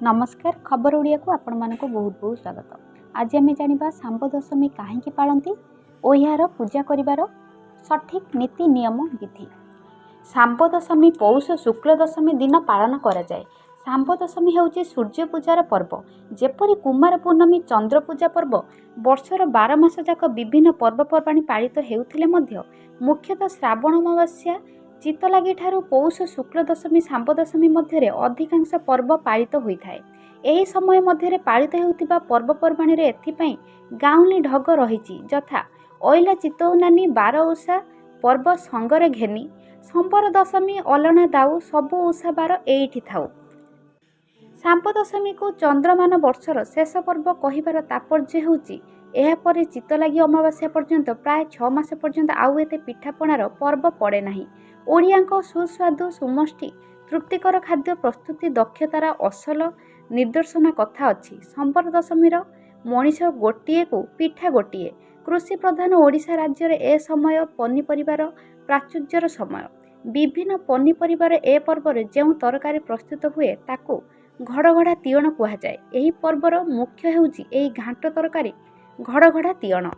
नमस्कार खबर ओडिया को आपण मानक बहुत बहुत स्वागत। आज आम जाना सांब दशमी कहीं पालती और यार पूजा करिवार सठिक नीति नियम विधि। सांब दशमी पौष शुक्ल दशमी दिन पालन करा जाए। सांब दशमी होउची सूर्य पूजार पर्व। जेपरी कुमार पूर्णमी चंद्र पूजा पर्व वर्षर 12 मास जाक विभिन्न पर्वपर्वाणी पालित हेउथिले मध्य मुख्यतः श्रावण अमावास्या चितलागी ठारू पौष शुक्ल दशमी सांब दशमी मध्य अधिकांश पर्व पालित होइथाए। एही समय मध्य पालित हेउथिबा पर्वपर्वाणी रे एथिपई गाउली ढग रहिछि यथा ओइला चितौनानी 12 ओषा पर्व संगरे घेनी संबर दशमी अलना दाऊ सबु ओषा बार एइठी थाउ। सांब दशमी को चंद्रमान वर्षर शेष पर्व कहिबार तात्पर्य हेउछि एहापर चितलागी अमावास्या पर्यंत प्राय 6 मास पर्यंत आउ एते पिठापणार पर्व पड़े नाही। ओडियांक सुस्वादु सुमष्टि तृप्तिकर खाद्य प्रस्तुति दक्षतार असल निदर्शन कथा अच्छी। संबर दशमीर मनीष गोटे को पिठा गोटे। कृषि प्रधान ओडिशा राज्य रे ए समय पनीपरिवार प्राचुर्यर समय। विभिन्न पनीपरिवार ए पर्व रे जेउ तरकारी प्रस्तुत हुए ताकू घड़घड़ा तीयण कुहा जाए। एही पर्वर मुख्य हेउची एही घांट तरकारी घड़घड़ा तीयण।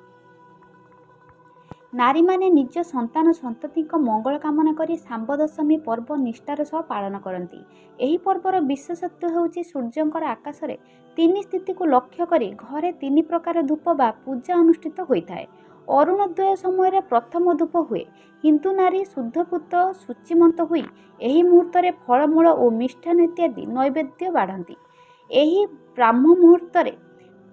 नारी माने निज संतान संतति मंगल कामना करी सांब दशमी पर्व निष्ठार सह पालन करती। एही पर्वर विशेषत्व हेउची सूर्यंकर आकाश रे 3 स्थिति को लक्ष्य करी घरे 3 प्रकार धूप बा पूजा अनुष्ठित होइथाए। अरुणोदय समय प्रथम धूप हुए। हिंदू नारी शुद्धपूत शुचिमंत हुई एही मुहूर्त रे फलमूल और मिष्ठान इत्यादि नैवेद्य बाढ़ती। एही ब्राह्म मुहूर्त रे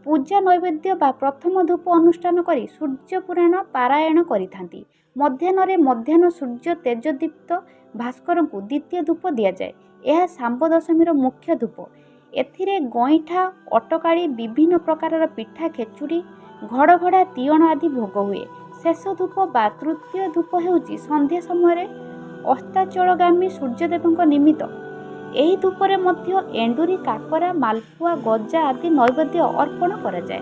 पूजा नैवेद्य बा प्रथम धूप अनुष्ठान करी सूर्य पुराण पारायण करिथांती। मध्याह्न सूर्य तेजदीप्त भास्कर को द्वितीय धूप दिया जाए। यह सांब दशमीर मुख्य धूप। एथिरे गईठा अटकाड़ी विभिन्न प्रकार पिठा खेचुड़ी घड़घड़ा तीयण आदि भोग हुए। शेष धूप बा तृतीय धूप हेउची संध्या समय अस्ताचलगामी सूर्यदेव निमित्त। धूपरे मध्य एंडुरी काकरा मालपुआ गजा आदि नैवेद्य अर्पण करा जाए।